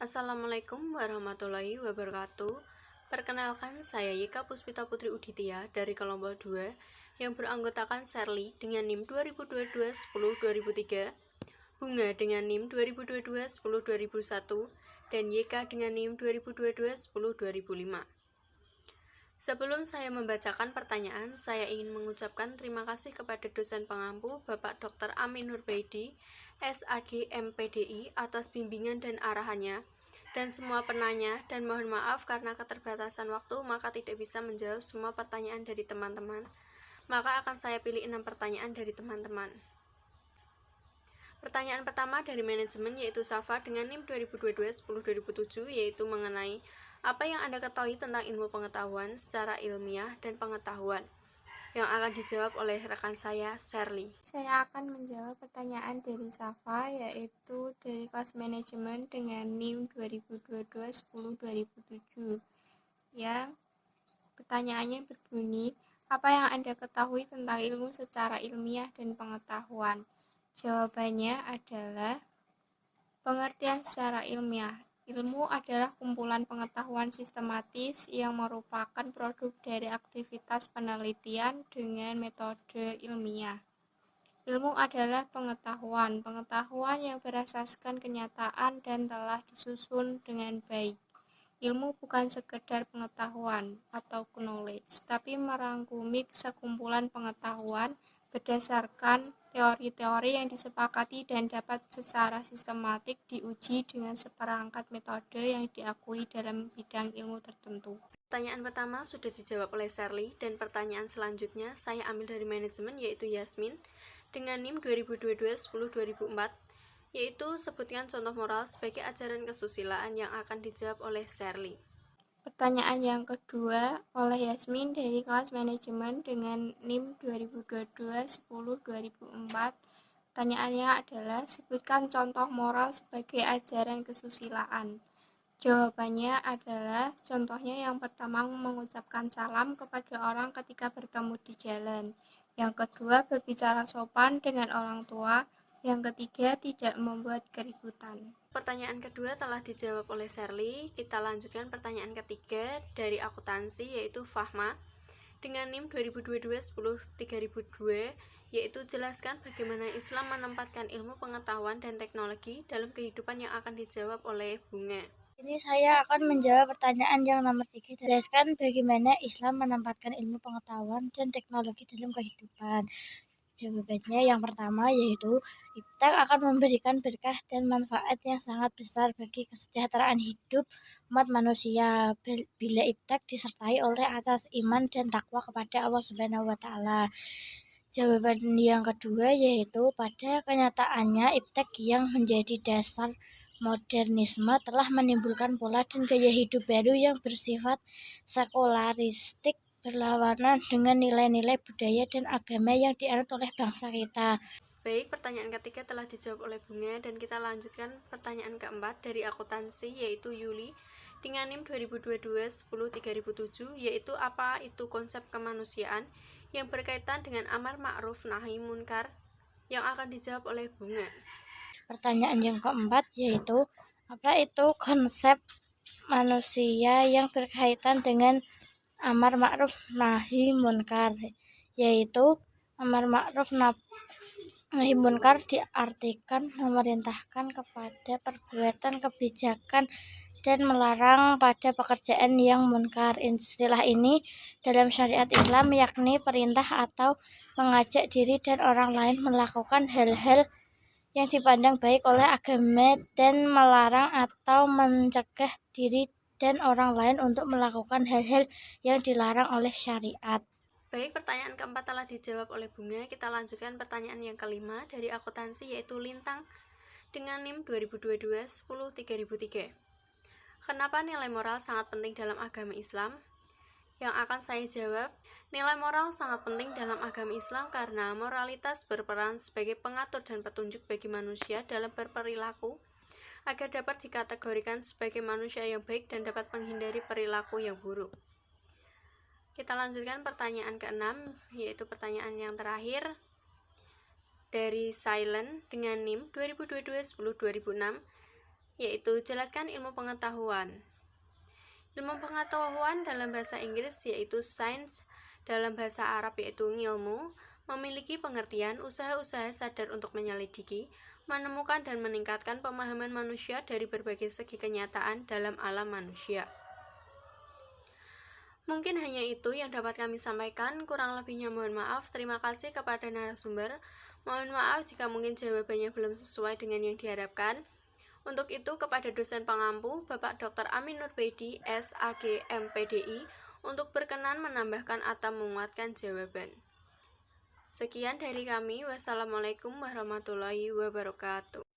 Assalamualaikum warahmatullahi wabarakatuh. Perkenalkan, saya Yika Puspita Putri Uditya dari kelompok 2 yang beranggotakan Sherly dengan NIM 2022-10-2003, Bunga dengan NIM 2022-10-2001, dan Yk dengan NIM 2022-10-2005. Sebelum saya membacakan pertanyaan, saya ingin mengucapkan terima kasih kepada dosen pengampu Bapak Dr. Amin Nurbaidi, SAG MPDI atas bimbingan dan arahannya, dan semua penanya, dan mohon maaf karena keterbatasan waktu maka tidak bisa menjawab semua pertanyaan dari teman-teman. Maka akan saya pilih 6 pertanyaan dari teman-teman. Pertanyaan pertama dari manajemen yaitu Safa dengan NIM 2022-10-2007 yaitu mengenai apa yang Anda ketahui tentang ilmu pengetahuan secara ilmiah dan pengetahuan, yang akan dijawab oleh rekan saya, Sherly. Saya akan menjawab pertanyaan dari Safa, yaitu dari kelas manajemen dengan NIM 2022-10-2007. Yang pertanyaannya berbunyi, apa yang Anda ketahui tentang ilmu secara ilmiah dan pengetahuan? Jawabannya adalah pengertian secara ilmiah. Ilmu adalah kumpulan pengetahuan sistematis yang merupakan produk dari aktivitas penelitian dengan metode ilmiah. Ilmu adalah pengetahuan yang berasaskan kenyataan dan telah disusun dengan baik. Ilmu bukan sekedar pengetahuan atau knowledge, tapi merangkumi sekumpulan pengetahuan berdasarkan teori-teori yang disepakati dan dapat secara sistematik diuji dengan seperangkat metode yang diakui dalam bidang ilmu tertentu. Pertanyaan pertama sudah dijawab oleh Sherly, dan pertanyaan selanjutnya saya ambil dari manajemen yaitu Yasmin dengan NIM 2022-10-2004, yaitu sebutkan contoh moral sebagai ajaran kesusilaan, yang akan dijawab oleh Sherly. Pertanyaan yang kedua oleh Yasmin dari kelas manajemen dengan NIM 2022-10-2004. Pertanyaannya adalah, sebutkan contoh moral sebagai ajaran kesusilaan. Jawabannya adalah, contohnya yang pertama mengucapkan salam kepada orang ketika bertemu di jalan. Yang kedua, berbicara sopan dengan orang tua. Yang ketiga, tidak membuat keributan. Pertanyaan kedua telah dijawab oleh Sherly. Kita lanjutkan pertanyaan ketiga dari akuntansi yaitu Fahma dengan NIM 2022-10-3002, yaitu jelaskan bagaimana Islam menempatkan ilmu pengetahuan dan teknologi dalam kehidupan, yang akan dijawab oleh Bunga. Ini saya akan menjawab pertanyaan yang nomor 3. Jelaskan bagaimana Islam menempatkan ilmu pengetahuan dan teknologi dalam kehidupan. Jawabannya yang pertama yaitu iptek akan memberikan berkah dan manfaat yang sangat besar bagi kesejahteraan hidup umat manusia bila iptek disertai oleh asas iman dan takwa kepada Allah Subhanahu wa taala. Jawaban yang kedua yaitu pada kenyataannya iptek yang menjadi dasar modernisme telah menimbulkan pola dan gaya hidup baru yang bersifat sekularistik, berlawanan dengan nilai-nilai budaya dan agama yang dianut oleh bangsa kita. Baik, pertanyaan ketiga telah dijawab oleh Bunga, dan kita lanjutkan pertanyaan keempat dari akuntansi yaitu Yuli dengan NIM 2022-10-3007, yaitu apa itu konsep kemanusiaan yang berkaitan dengan amar ma'ruf nahi munkar, yang akan dijawab oleh Bunga. Pertanyaan yang keempat yaitu apa itu konsep manusia yang berkaitan dengan amar ma'ruf nahi munkar, yaitu amar ma'ruf nahi munkar diartikan memerintahkan kepada perbuatan kebijakan dan melarang pada pekerjaan yang munkar. Istilah ini dalam syariat Islam yakni perintah atau mengajak diri dan orang lain melakukan hal-hal yang dipandang baik oleh agama dan melarang atau mencegah diri dan orang lain untuk melakukan hal-hal yang dilarang oleh syariat. Baik, pertanyaan keempat telah dijawab oleh Bunga. Kita lanjutkan pertanyaan yang kelima dari akuntansi yaitu Lintang dengan NIM 2022-10-3003. Kenapa nilai moral sangat penting dalam agama Islam? Yang akan saya jawab, nilai moral sangat penting dalam agama Islam karena moralitas berperan sebagai pengatur dan petunjuk bagi manusia dalam berperilaku agar dapat dikategorikan sebagai manusia yang baik dan dapat menghindari perilaku yang buruk. Kita lanjutkan pertanyaan ke-6, yaitu pertanyaan yang terakhir dari Silent dengan NIM 2022-10-2006, yaitu jelaskan ilmu pengetahuan. Ilmu pengetahuan dalam bahasa Inggris yaitu science, dalam bahasa Arab yaitu ngilmu, memiliki pengertian usaha-usaha sadar untuk menyelidiki, menemukan dan meningkatkan pemahaman manusia dari berbagai segi kenyataan dalam alam manusia. Mungkin hanya itu yang dapat kami sampaikan, kurang lebihnya mohon maaf. Terima kasih kepada narasumber. Mohon maaf jika mungkin jawabannya belum sesuai dengan yang diharapkan. Untuk itu, kepada dosen pengampu, Bapak Dr. Amin Nurbaidi, SAG MPDI, untuk berkenan menambahkan atau menguatkan jawaban. Sekian dari kami. Wassalamualaikum warahmatullahi wabarakatuh.